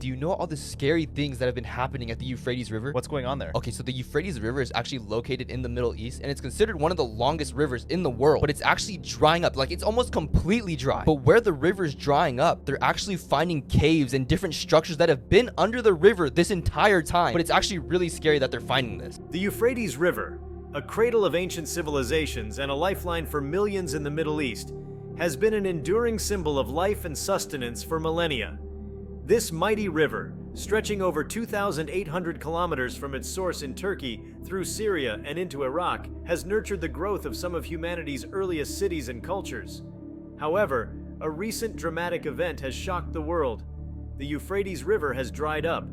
do you know all the scary things that have been happening at the Euphrates River? What's going on there? Okay, so the Euphrates River is actually located in the Middle East, and it's considered one of the longest rivers in the world, but it's actually drying up. Like, it's almost completely dry. But where the river's drying up, they're actually finding caves and different structures that have been under the river this entire time. But it's actually really scary that they're finding this. The Euphrates River, a cradle of ancient civilizations and a lifeline for millions in the Middle East, has been an enduring symbol of life and sustenance for millennia. This mighty river, stretching over 2,800 kilometers from its source in Turkey through Syria and into Iraq, has nurtured the growth of some of humanity's earliest cities and cultures. However, a recent dramatic event has shocked the world. The Euphrates River has dried up.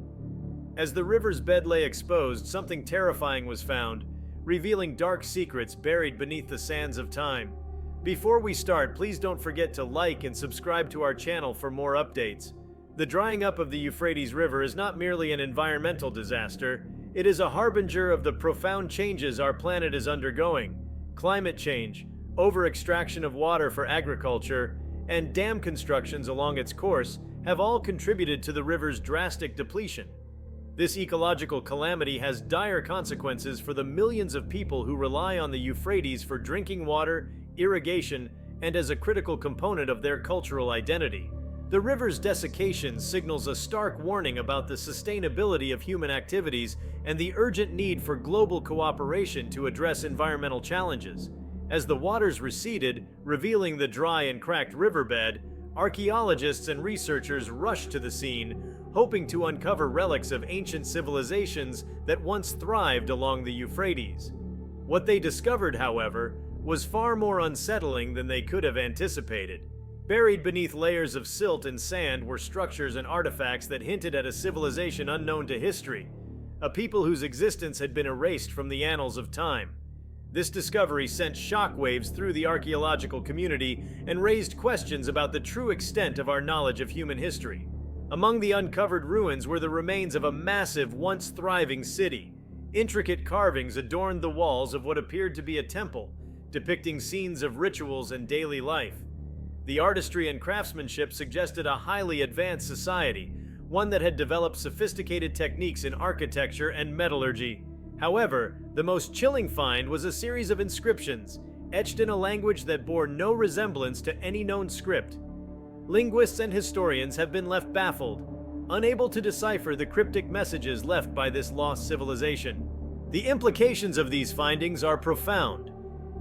As the river's bed lay exposed, something terrifying was found, revealing dark secrets buried beneath the sands of time. Before we start, please don't forget to like and subscribe to our channel for more updates. The drying up of the Euphrates River is not merely an environmental disaster, it is a harbinger of the profound changes our planet is undergoing. Climate change, over-extraction of water for agriculture, and dam constructions along its course have all contributed to the river's drastic depletion. This ecological calamity has dire consequences for the millions of people who rely on the Euphrates for drinking water, irrigation, and as a critical component of their cultural identity. The river's desiccation signals a stark warning about the sustainability of human activities and the urgent need for global cooperation to address environmental challenges. As the waters receded, revealing the dry and cracked riverbed, archaeologists and researchers rushed to the scene, hoping to uncover relics of ancient civilizations that once thrived along the Euphrates. What they discovered, however, was far more unsettling than they could have anticipated. Buried beneath layers of silt and sand were structures and artifacts that hinted at a civilization unknown to history, a people whose existence had been erased from the annals of time. This discovery sent shockwaves through the archaeological community and raised questions about the true extent of our knowledge of human history. Among the uncovered ruins were the remains of a massive, once thriving city. Intricate carvings adorned the walls of what appeared to be a temple, depicting scenes of rituals and daily life. The artistry and craftsmanship suggested a highly advanced society, one that had developed sophisticated techniques in architecture and metallurgy. However, the most chilling find was a series of inscriptions, etched in a language that bore no resemblance to any known script. Linguists and historians have been left baffled, unable to decipher the cryptic messages left by this lost civilization. The implications of these findings are profound.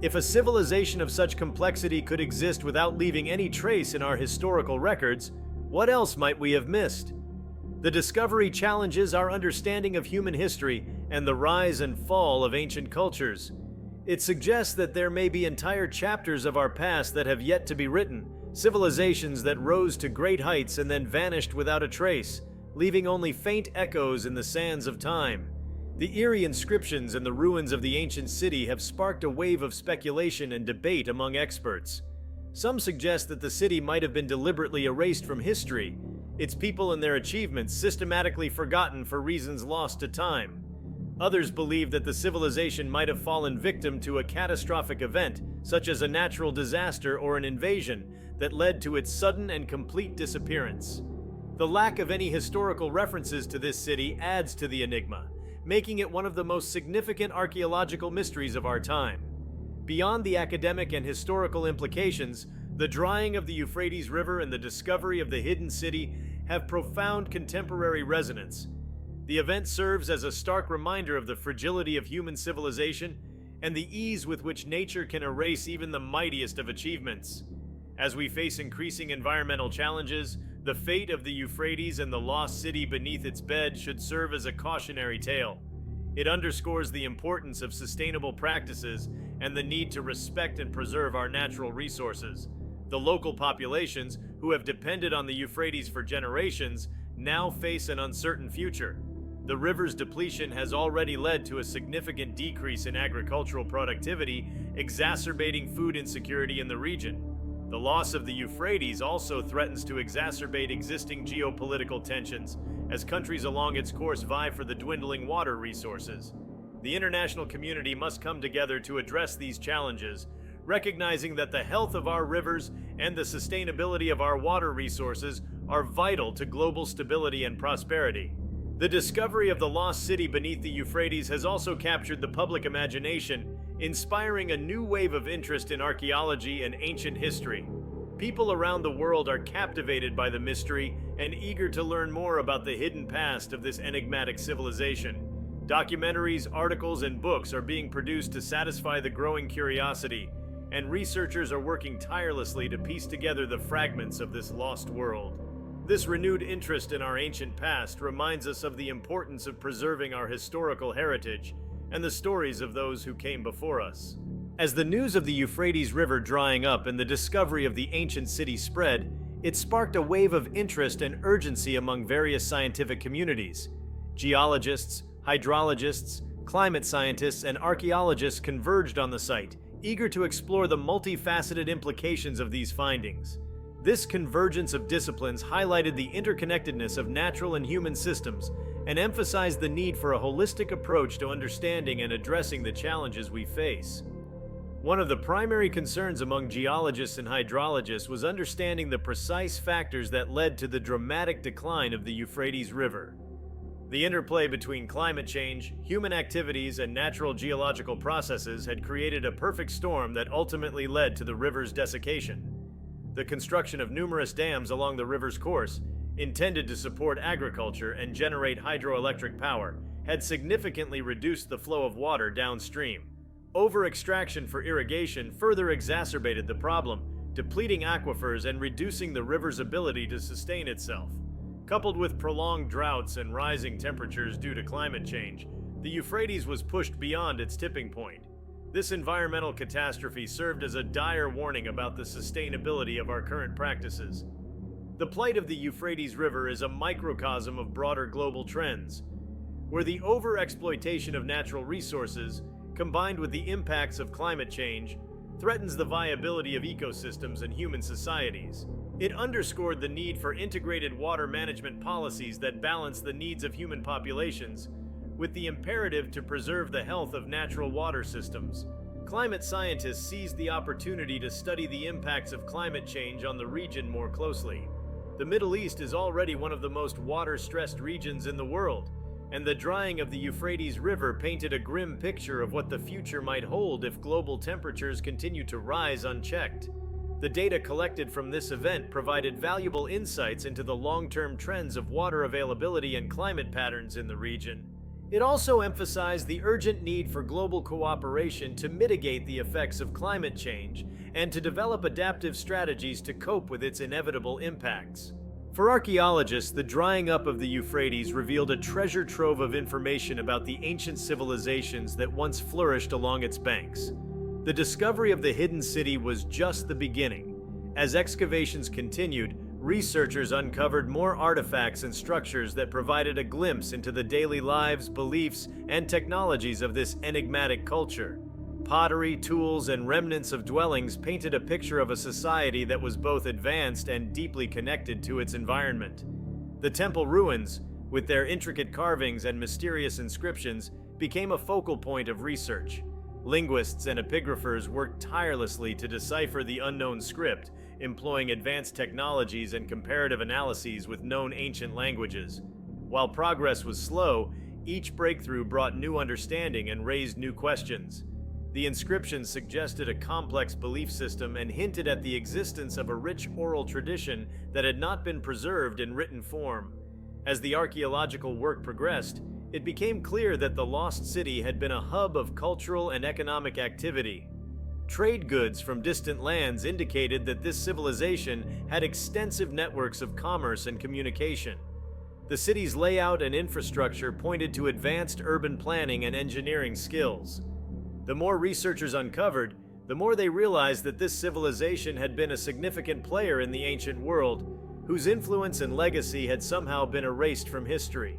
If a civilization of such complexity could exist without leaving any trace in our historical records, what else might we have missed? The discovery challenges our understanding of human history and the rise and fall of ancient cultures. It suggests that there may be entire chapters of our past that have yet to be written, civilizations that rose to great heights and then vanished without a trace, leaving only faint echoes in the sands of time. The eerie inscriptions and the ruins of the ancient city have sparked a wave of speculation and debate among experts. Some suggest that the city might have been deliberately erased from history, its people and their achievements systematically forgotten for reasons lost to time. Others believe that the civilization might have fallen victim to a catastrophic event, such as a natural disaster or an invasion, that led to its sudden and complete disappearance. The lack of any historical references to this city adds to the enigma, making it one of the most significant archaeological mysteries of our time. Beyond the academic and historical implications, the drying of the Euphrates River and the discovery of the hidden city have profound contemporary resonance. The event serves as a stark reminder of the fragility of human civilization and the ease with which nature can erase even the mightiest of achievements. As we face increasing environmental challenges, the fate of the Euphrates and the lost city beneath its bed should serve as a cautionary tale. It underscores the importance of sustainable practices and the need to respect and preserve our natural resources. The local populations, who have depended on the Euphrates for generations, now face an uncertain future. The river's depletion has already led to a significant decrease in agricultural productivity, exacerbating food insecurity in the region. The loss of the Euphrates also threatens to exacerbate existing geopolitical tensions, as countries along its course vie for the dwindling water resources. The international community must come together to address these challenges, recognizing that the health of our rivers and the sustainability of our water resources are vital to global stability and prosperity. The discovery of the lost city beneath the Euphrates has also captured the public imagination, inspiring a new wave of interest in archaeology and ancient history. People around the world are captivated by the mystery and eager to learn more about the hidden past of this enigmatic civilization. Documentaries, articles, and books are being produced to satisfy the growing curiosity, and researchers are working tirelessly to piece together the fragments of this lost world. This renewed interest in our ancient past reminds us of the importance of preserving our historical heritage and the stories of those who came before us. As the news of the Euphrates River drying up and the discovery of the ancient city spread, it sparked a wave of interest and urgency among various scientific communities. Geologists, hydrologists, climate scientists, and archaeologists converged on the site, eager to explore the multifaceted implications of these findings. This convergence of disciplines highlighted the interconnectedness of natural and human systems and emphasized the need for a holistic approach to understanding and addressing the challenges we face. One of the primary concerns among geologists and hydrologists was understanding the precise factors that led to the dramatic decline of the Euphrates River. The interplay between climate change, human activities, and natural geological processes had created a perfect storm that ultimately led to the river's desiccation. The construction of numerous dams along the river's course, intended to support agriculture and generate hydroelectric power, had significantly reduced the flow of water downstream. Over-extraction for irrigation further exacerbated the problem, depleting aquifers and reducing the river's ability to sustain itself. Coupled with prolonged droughts and rising temperatures due to climate change, the Euphrates was pushed beyond its tipping point. This environmental catastrophe served as a dire warning about the sustainability of our current practices. The plight of the Euphrates River is a microcosm of broader global trends, where the overexploitation of natural resources, combined with the impacts of climate change, threatens the viability of ecosystems and human societies. It underscored the need for integrated water management policies that balance the needs of human populations with the imperative to preserve the health of natural water systems. Climate scientists seized the opportunity to study the impacts of climate change on the region more closely. The Middle East is already one of the most water-stressed regions in the world, and the drying of the Euphrates River painted a grim picture of what the future might hold if global temperatures continue to rise unchecked. The data collected from this event provided valuable insights into the long-term trends of water availability and climate patterns in the region. It also emphasized the urgent need for global cooperation to mitigate the effects of climate change and to develop adaptive strategies to cope with its inevitable impacts. For archaeologists, the drying up of the Euphrates revealed a treasure trove of information about the ancient civilizations that once flourished along its banks. The discovery of the hidden city was just the beginning. As excavations continued, researchers uncovered more artifacts and structures that provided a glimpse into the daily lives, beliefs, and technologies of this enigmatic culture. Pottery, tools, and remnants of dwellings painted a picture of a society that was both advanced and deeply connected to its environment. The temple ruins, with their intricate carvings and mysterious inscriptions, became a focal point of research. Linguists and epigraphers worked tirelessly to decipher the unknown script, employing advanced technologies and comparative analyses with known ancient languages. While progress was slow, each breakthrough brought new understanding and raised new questions. The inscriptions suggested a complex belief system and hinted at the existence of a rich oral tradition that had not been preserved in written form. As the archaeological work progressed, it became clear that the lost city had been a hub of cultural and economic activity. Trade goods from distant lands indicated that this civilization had extensive networks of commerce and communication. The city's layout and infrastructure pointed to advanced urban planning and engineering skills. The more researchers uncovered, the more they realized that this civilization had been a significant player in the ancient world, whose influence and legacy had somehow been erased from history.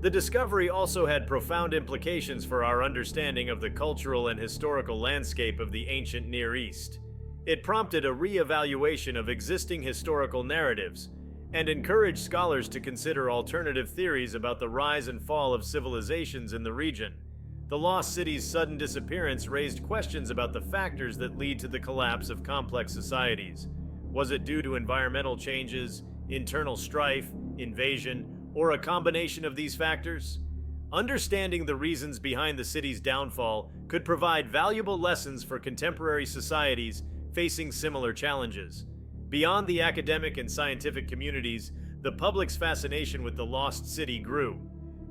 The discovery also had profound implications for our understanding of the cultural and historical landscape of the ancient Near East. It prompted a re-evaluation of existing historical narratives and encouraged scholars to consider alternative theories about the rise and fall of civilizations in the region. The lost city's sudden disappearance raised questions about the factors that lead to the collapse of complex societies. Was it due to environmental changes, Internal strife, invasion, or a combination of these factors? Understanding the reasons behind the city's downfall could provide valuable lessons for contemporary societies facing similar challenges. Beyond the academic and scientific communities, the public's fascination with the lost city grew.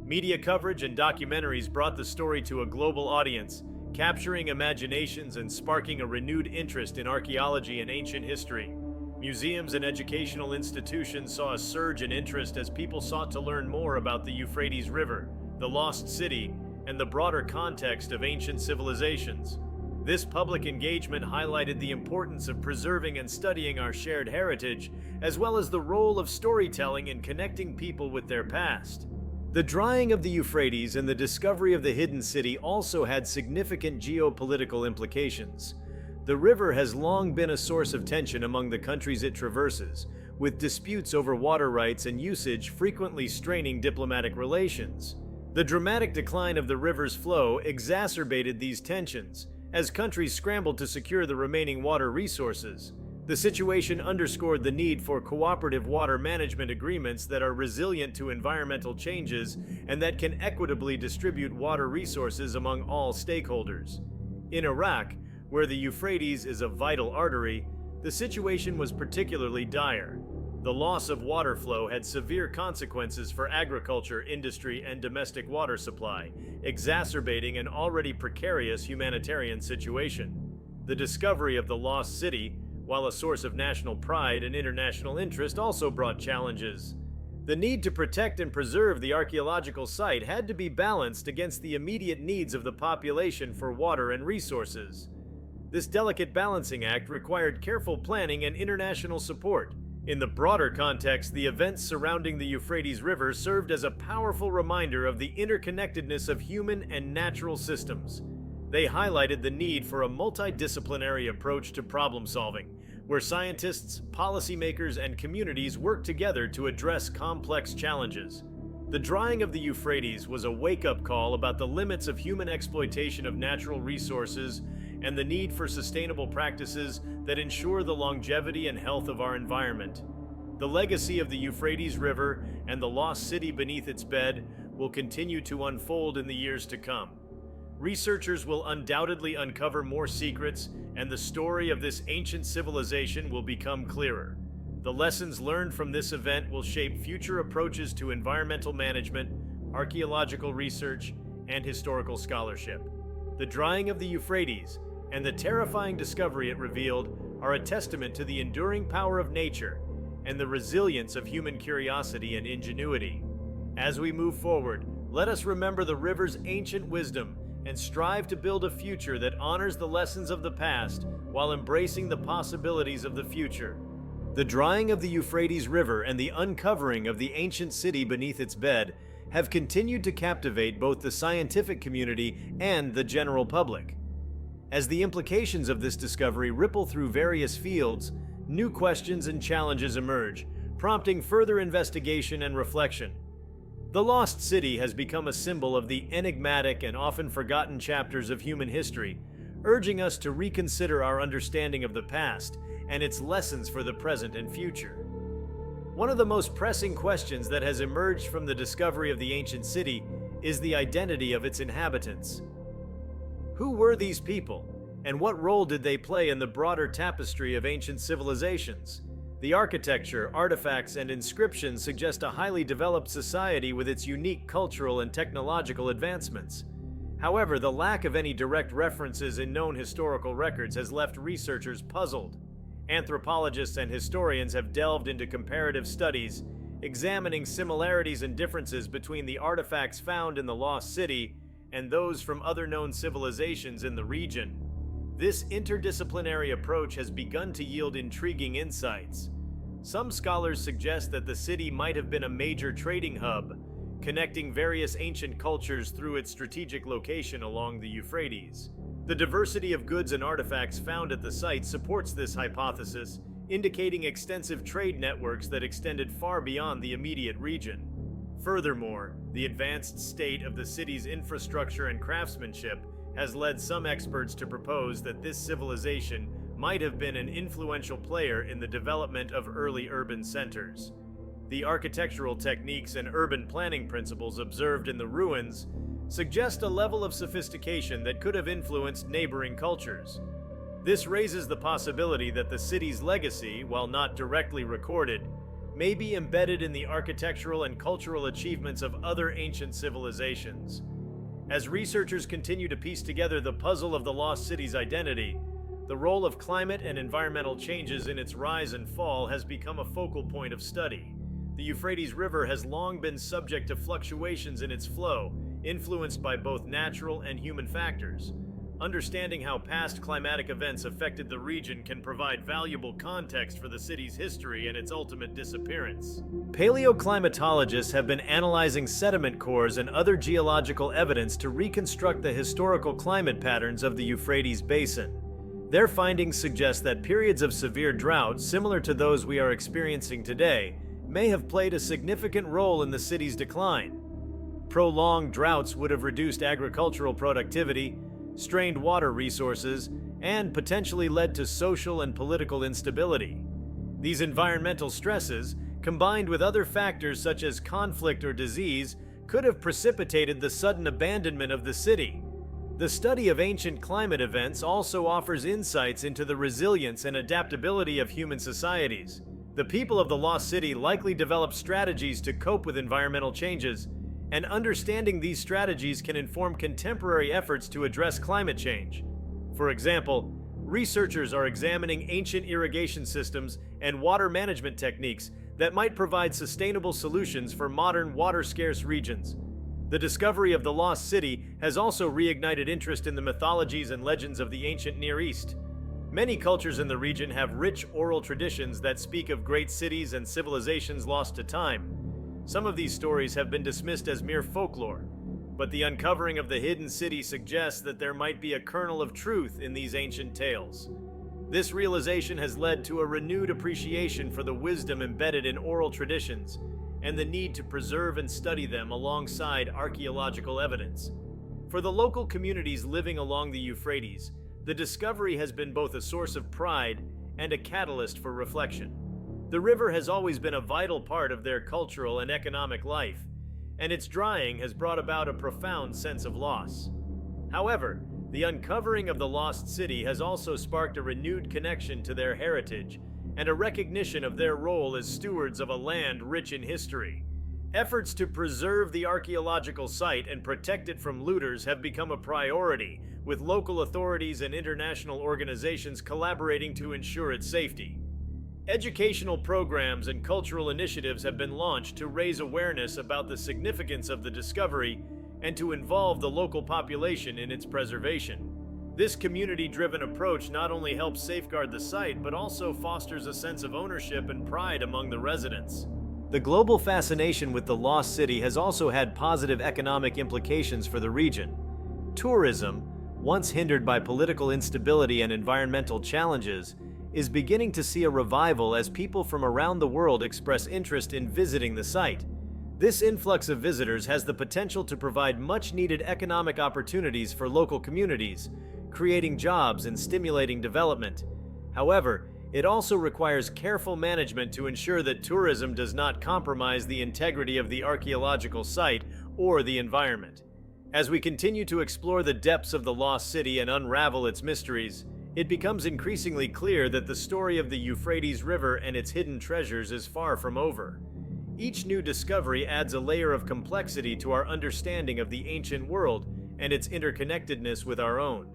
Media coverage and documentaries brought the story to a global audience, capturing imaginations and sparking a renewed interest in archaeology and ancient history. Museums and educational institutions saw a surge in interest as people sought to learn more about the Euphrates River, the lost city, and the broader context of ancient civilizations. This public engagement highlighted the importance of preserving and studying our shared heritage, as well as the role of storytelling in connecting people with their past. The drying of the Euphrates and the discovery of the hidden city also had significant geopolitical implications. The river has long been a source of tension among the countries it traverses, with disputes over water rights and usage frequently straining diplomatic relations. The dramatic decline of the river's flow exacerbated these tensions, as countries scrambled to secure the remaining water resources. The situation underscored the need for cooperative water management agreements that are resilient to environmental changes and that can equitably distribute water resources among all stakeholders. In Iraq, where the Euphrates is a vital artery, the situation was particularly dire. The loss of water flow had severe consequences for agriculture, industry, and domestic water supply, exacerbating an already precarious humanitarian situation. The discovery of the lost city, while a source of national pride and international interest, also brought challenges. The need to protect and preserve the archaeological site had to be balanced against the immediate needs of the population for water and resources. This delicate balancing act required careful planning and international support. In the broader context, the events surrounding the Euphrates River served as a powerful reminder of the interconnectedness of human and natural systems. They highlighted the need for a multidisciplinary approach to problem solving, where scientists, policymakers, and communities work together to address complex challenges. The drying of the Euphrates was a wake-up call about the limits of human exploitation of natural resources and the need for sustainable practices that ensure the longevity and health of our environment. The legacy of the Euphrates River and the lost city beneath its bed will continue to unfold in the years to come. Researchers will undoubtedly uncover more secrets, and the story of this ancient civilization will become clearer. The lessons learned from this event will shape future approaches to environmental management, archaeological research, and historical scholarship. The drying of the Euphrates and the terrifying discovery it revealed are a testament to the enduring power of nature and the resilience of human curiosity and ingenuity. As we move forward, let us remember the river's ancient wisdom and strive to build a future that honors the lessons of the past while embracing the possibilities of the future. The drying of the Euphrates River and the uncovering of the ancient city beneath its bed have continued to captivate both the scientific community and the general public. As the implications of this discovery ripple through various fields, new questions and challenges emerge, prompting further investigation and reflection. The lost city has become a symbol of the enigmatic and often forgotten chapters of human history, urging us to reconsider our understanding of the past and its lessons for the present and future. One of the most pressing questions that has emerged from the discovery of the ancient city is the identity of its inhabitants. Who were these people, and what role did they play in the broader tapestry of ancient civilizations? The architecture, artifacts, and inscriptions suggest a highly developed society with its unique cultural and technological advancements. However, the lack of any direct references in known historical records has left researchers puzzled. Anthropologists and historians have delved into comparative studies, examining similarities and differences between the artifacts found in the lost city and those from other known civilizations in the region. This interdisciplinary approach has begun to yield intriguing insights. Some scholars suggest that the city might have been a major trading hub, connecting various ancient cultures through its strategic location along the Euphrates. The diversity of goods and artifacts found at the site supports this hypothesis, indicating extensive trade networks that extended far beyond the immediate region. Furthermore, the advanced state of the city's infrastructure and craftsmanship has led some experts to propose that this civilization might have been an influential player in the development of early urban centers. The architectural techniques and urban planning principles observed in the ruins suggest a level of sophistication that could have influenced neighboring cultures. This raises the possibility that the city's legacy, while not directly recorded, may be embedded in the architectural and cultural achievements of other ancient civilizations. As researchers continue to piece together the puzzle of the lost city's identity, the role of climate and environmental changes in its rise and fall has become a focal point of study. The Euphrates River has long been subject to fluctuations in its flow, influenced by both natural and human factors. Understanding how past climatic events affected the region can provide valuable context for the city's history and its ultimate disappearance. Paleoclimatologists have been analyzing sediment cores and other geological evidence to reconstruct the historical climate patterns of the Euphrates basin. Their findings suggest that periods of severe drought, similar to those we are experiencing today, may have played a significant role in the city's decline. Prolonged droughts would have reduced agricultural productivity, strained water resources, and potentially led to social and political instability. These environmental stresses, combined with other factors such as conflict or disease, could have precipitated the sudden abandonment of the city. The study of ancient climate events also offers insights into the resilience and adaptability of human societies. The people of the lost city likely developed strategies to cope with environmental changes, and understanding these strategies can inform contemporary efforts to address climate change. For example, researchers are examining ancient irrigation systems and water management techniques that might provide sustainable solutions for modern water-scarce regions. The discovery of the lost city has also reignited interest in the mythologies and legends of the ancient Near East. Many cultures in the region have rich oral traditions that speak of great cities and civilizations lost to time. Some of these stories have been dismissed as mere folklore, but the uncovering of the hidden city suggests that there might be a kernel of truth in these ancient tales. This realization has led to a renewed appreciation for the wisdom embedded in oral traditions and the need to preserve and study them alongside archaeological evidence. For the local communities living along the Euphrates, the discovery has been both a source of pride and a catalyst for reflection. The river has always been a vital part of their cultural and economic life, and its drying has brought about a profound sense of loss. However, the uncovering of the lost city has also sparked a renewed connection to their heritage and a recognition of their role as stewards of a land rich in history. Efforts to preserve the archaeological site and protect it from looters have become a priority, with local authorities and international organizations collaborating to ensure its safety. Educational programs and cultural initiatives have been launched to raise awareness about the significance of the discovery and to involve the local population in its preservation. This community-driven approach not only helps safeguard the site, but also fosters a sense of ownership and pride among the residents. The global fascination with the lost city has also had positive economic implications for the region. Tourism, once hindered by political instability and environmental challenges, is beginning to see a revival as people from around the world express interest in visiting the site. This influx of visitors has the potential to provide much-needed economic opportunities for local communities, creating jobs and stimulating development. However, it also requires careful management to ensure that tourism does not compromise the integrity of the archaeological site or the environment. As we continue to explore the depths of the lost city and unravel its mysteries, it becomes increasingly clear that the story of the Euphrates River and its hidden treasures is far from over. Each new discovery adds a layer of complexity to our understanding of the ancient world and its interconnectedness with our own.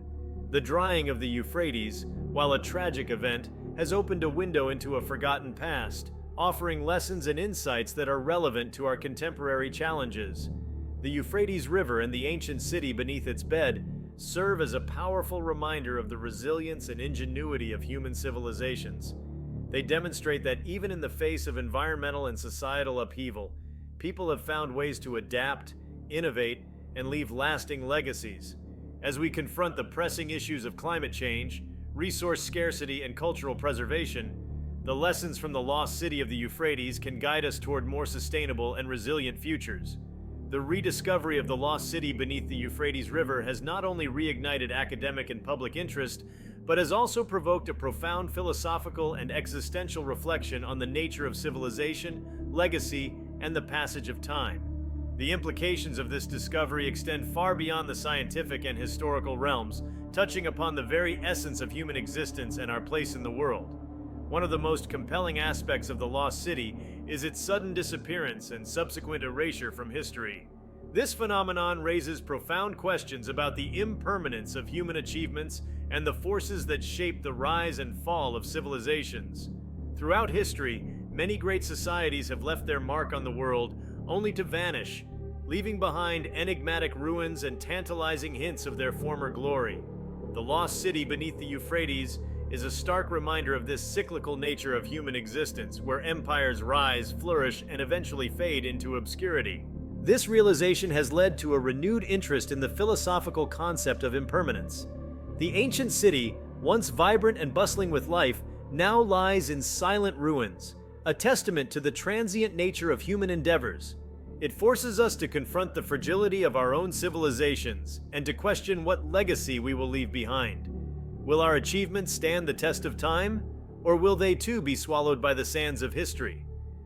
The drying of the Euphrates, while a tragic event, has opened a window into a forgotten past, offering lessons and insights that are relevant to our contemporary challenges. The Euphrates River and the ancient city beneath its bed serve as a powerful reminder of the resilience and ingenuity of human civilizations. They demonstrate that even in the face of environmental and societal upheaval, people have found ways to adapt, innovate, and leave lasting legacies. As we confront the pressing issues of climate change, resource scarcity, and cultural preservation, the lessons from the lost city of the Euphrates can guide us toward more sustainable and resilient futures. The rediscovery of the lost city beneath the Euphrates River has not only reignited academic and public interest, but has also provoked a profound philosophical and existential reflection on the nature of civilization, legacy, and the passage of time. The implications of this discovery extend far beyond the scientific and historical realms, touching upon the very essence of human existence and our place in the world. One of the most compelling aspects of the Lost City is its sudden disappearance and subsequent erasure from history. This phenomenon raises profound questions about the impermanence of human achievements and the forces that shape the rise and fall of civilizations. Throughout history, many great societies have left their mark on the world only to vanish, leaving behind enigmatic ruins and tantalizing hints of their former glory. The Lost City beneath the Euphrates is a stark reminder of this cyclical nature of human existence, where empires rise, flourish, and eventually fade into obscurity. This realization has led to a renewed interest in the philosophical concept of impermanence. The ancient city, once vibrant and bustling with life, now lies in silent ruins, a testament to the transient nature of human endeavors. It forces us to confront the fragility of our own civilizations and to question what legacy we will leave behind. Will our achievements stand the test of time, or will they too be swallowed by the sands of history?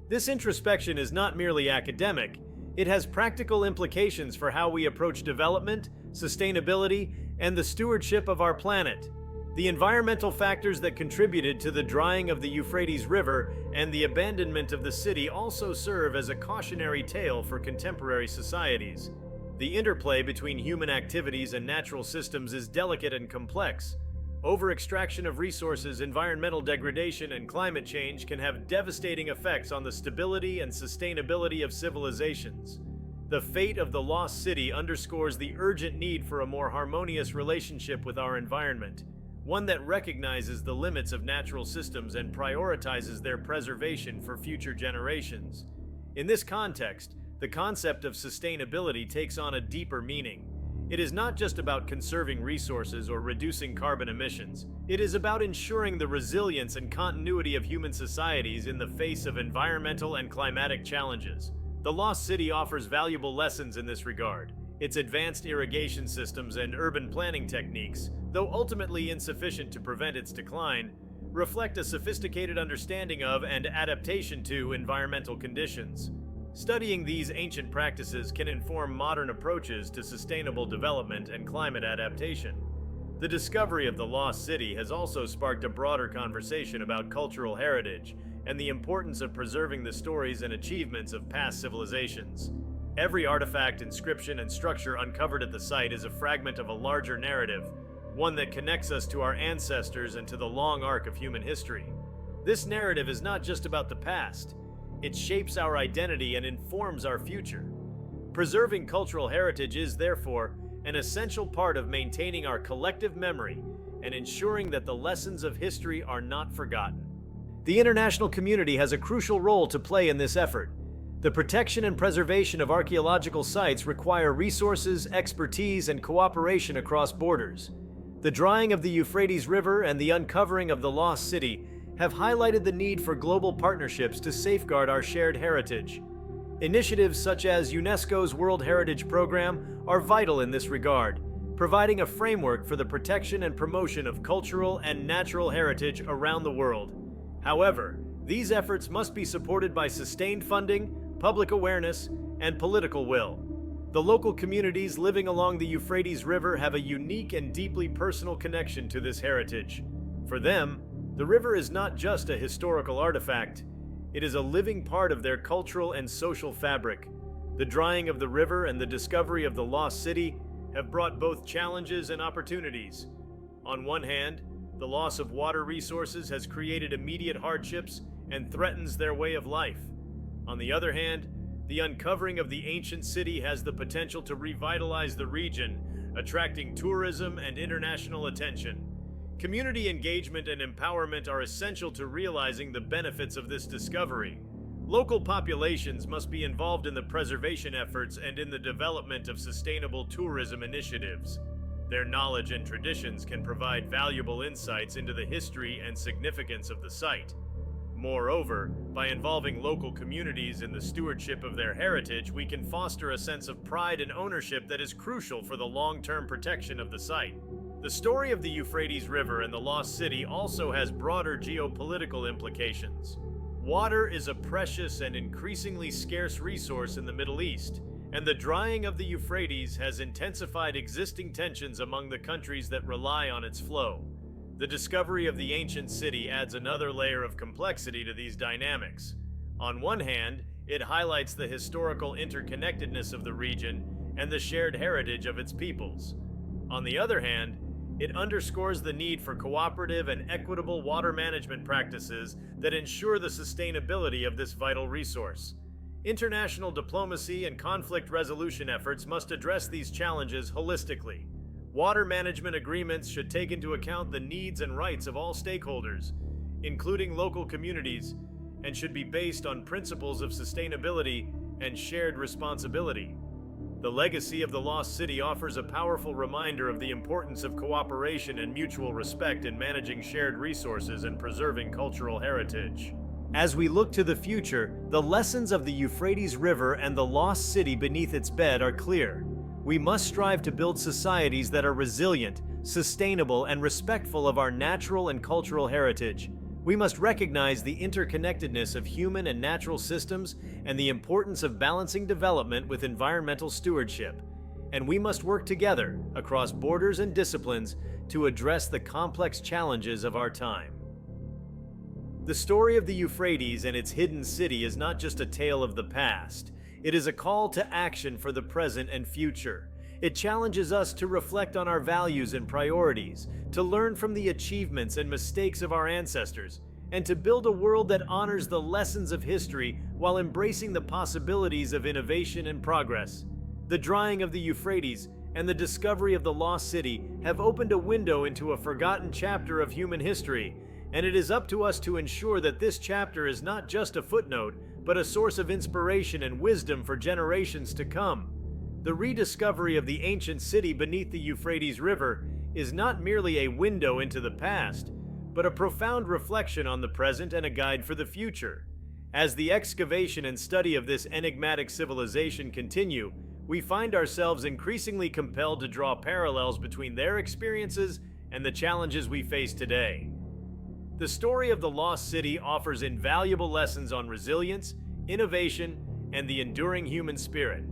This introspection is not merely academic, it has practical implications for how we approach development, sustainability, and the stewardship of our planet. The environmental factors that contributed to the drying of the Euphrates River and the abandonment of the city also serve as a cautionary tale for contemporary societies. The interplay between human activities and natural systems is delicate and complex. Over-extraction of resources, environmental degradation, and climate change can have devastating effects on the stability and sustainability of civilizations. The fate of the Lost City underscores the urgent need for a more harmonious relationship with our environment, one that recognizes the limits of natural systems and prioritizes their preservation for future generations. In this context, the concept of sustainability takes on a deeper meaning. It is not just about conserving resources or reducing carbon emissions. It is about ensuring the resilience and continuity of human societies in the face of environmental and climatic challenges. The Lost City offers valuable lessons in this regard. Its advanced irrigation systems and urban planning techniques, though ultimately insufficient to prevent its decline, reflect a sophisticated understanding of and adaptation to environmental conditions. Studying these ancient practices can inform modern approaches to sustainable development and climate adaptation. The discovery of the Lost City has also sparked a broader conversation about cultural heritage and the importance of preserving the stories and achievements of past civilizations. Every artifact, inscription, and structure uncovered at the site is a fragment of a larger narrative, one that connects us to our ancestors and to the long arc of human history. This narrative is not just about the past. It shapes our identity and informs our future. Preserving cultural heritage is, therefore, an essential part of maintaining our collective memory and ensuring that the lessons of history are not forgotten. The international community has a crucial role to play in this effort. The protection and preservation of archeological sites require resources, expertise, and cooperation across borders. The drying of the Euphrates River and the uncovering of the Lost City have highlighted the need for global partnerships to safeguard our shared heritage. Initiatives such as UNESCO's World Heritage Program are vital in this regard, providing a framework for the protection and promotion of cultural and natural heritage around the world. However, these efforts must be supported by sustained funding, public awareness, and political will. The local communities living along the Euphrates River have a unique and deeply personal connection to this heritage. For them, the river is not just a historical artifact, it is a living part of their cultural and social fabric. The drying of the river and the discovery of the Lost City have brought both challenges and opportunities. On one hand, the loss of water resources has created immediate hardships and threatens their way of life. On the other hand, the uncovering of the ancient city has the potential to revitalize the region, attracting tourism and international attention. Community engagement and empowerment are essential to realizing the benefits of this discovery. Local populations must be involved in the preservation efforts and in the development of sustainable tourism initiatives. Their knowledge and traditions can provide valuable insights into the history and significance of the site. Moreover, by involving local communities in the stewardship of their heritage, we can foster a sense of pride and ownership that is crucial for the long-term protection of the site. The story of the Euphrates River and the Lost City also has broader geopolitical implications. Water is a precious and increasingly scarce resource in the Middle East, and the drying of the Euphrates has intensified existing tensions among the countries that rely on its flow. The discovery of the ancient city adds another layer of complexity to these dynamics. On one hand, it highlights the historical interconnectedness of the region and the shared heritage of its peoples. On the other hand, it underscores the need for cooperative and equitable water management practices that ensure the sustainability of this vital resource. International diplomacy and conflict resolution efforts must address these challenges holistically. Water management agreements should take into account the needs and rights of all stakeholders, including local communities, and should be based on principles of sustainability and shared responsibility. The legacy of the Lost City offers a powerful reminder of the importance of cooperation and mutual respect in managing shared resources and preserving cultural heritage. As we look to the future, the lessons of the Euphrates River and the Lost City beneath its bed are clear. We must strive to build societies that are resilient, sustainable, and respectful of our natural and cultural heritage. We must recognize the interconnectedness of human and natural systems and the importance of balancing development with environmental stewardship. And we must work together across borders and disciplines to address the complex challenges of our time. The story of the Euphrates and its hidden city is not just a tale of the past. It is a call to action for the present and future. It challenges us to reflect on our values and priorities, to learn from the achievements and mistakes of our ancestors, and to build a world that honors the lessons of history while embracing the possibilities of innovation and progress. The drying of the Euphrates and the discovery of the Lost City have opened a window into a forgotten chapter of human history, and it is up to us to ensure that this chapter is not just a footnote, but a source of inspiration and wisdom for generations to come. The rediscovery of the ancient city beneath the Euphrates River is not merely a window into the past, but a profound reflection on the present and a guide for the future. As the excavation and study of this enigmatic civilization continue, we find ourselves increasingly compelled to draw parallels between their experiences and the challenges we face today. The story of the Lost City offers invaluable lessons on resilience, innovation, and the enduring human spirit.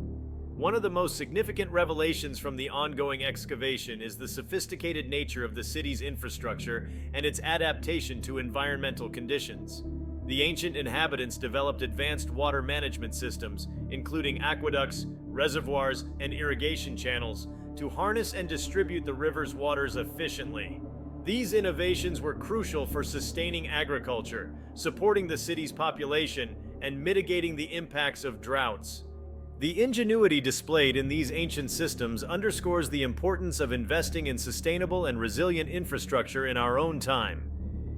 One of the most significant revelations from the ongoing excavation is the sophisticated nature of the city's infrastructure and its adaptation to environmental conditions. The ancient inhabitants developed advanced water management systems, including aqueducts, reservoirs, and irrigation channels, to harness and distribute the river's waters efficiently. These innovations were crucial for sustaining agriculture, supporting the city's population, and mitigating the impacts of droughts. The ingenuity displayed in these ancient systems underscores the importance of investing in sustainable and resilient infrastructure in our own time.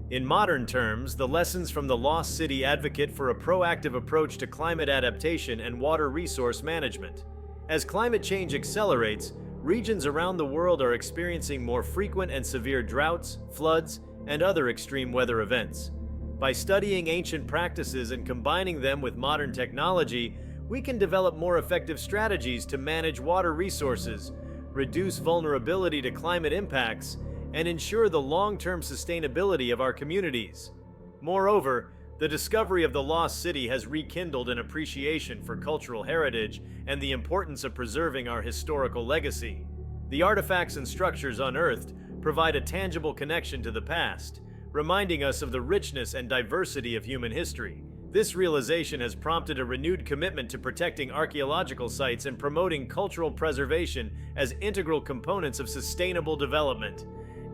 In modern terms, the lessons from the Lost City advocate for a proactive approach to climate adaptation and water resource management. As climate change accelerates, regions around the world are experiencing more frequent and severe droughts, floods, and other extreme weather events. By studying ancient practices and combining them with modern technology, we can develop more effective strategies to manage water resources, reduce vulnerability to climate impacts, and ensure the long-term sustainability of our communities. Moreover, the discovery of the Lost City has rekindled an appreciation for cultural heritage and the importance of preserving our historical legacy. The artifacts and structures unearthed provide a tangible connection to the past, reminding us of the richness and diversity of human history. This realization has prompted a renewed commitment to protecting archeological sites and promoting cultural preservation as integral components of sustainable development.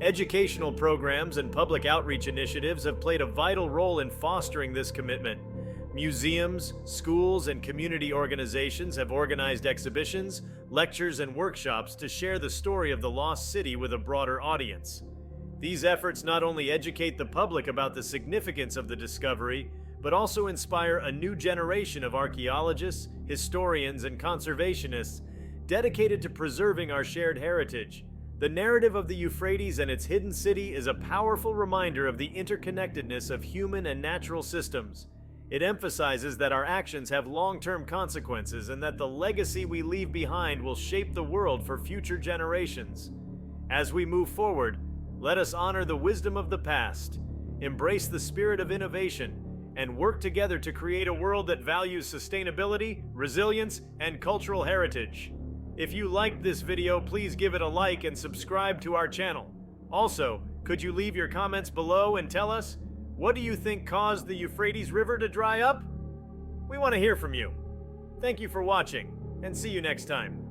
Educational programs and public outreach initiatives have played a vital role in fostering this commitment. Museums, schools, and community organizations have organized exhibitions, lectures, and workshops to share the story of the Lost City with a broader audience. These efforts not only educate the public about the significance of the discovery, but also inspire a new generation of archaeologists, historians, and conservationists dedicated to preserving our shared heritage. The narrative of the Euphrates and its hidden city is a powerful reminder of the interconnectedness of human and natural systems. It emphasizes that our actions have long-term consequences and that the legacy we leave behind will shape the world for future generations. As we move forward, let us honor the wisdom of the past, embrace the spirit of innovation, and work together to create a world that values sustainability, resilience, and cultural heritage. If you liked this video, please give it a like and subscribe to our channel. Also, could you leave your comments below and tell us, what do you think caused the Euphrates River to dry up? We want to hear from you. Thank you for watching, and see you next time.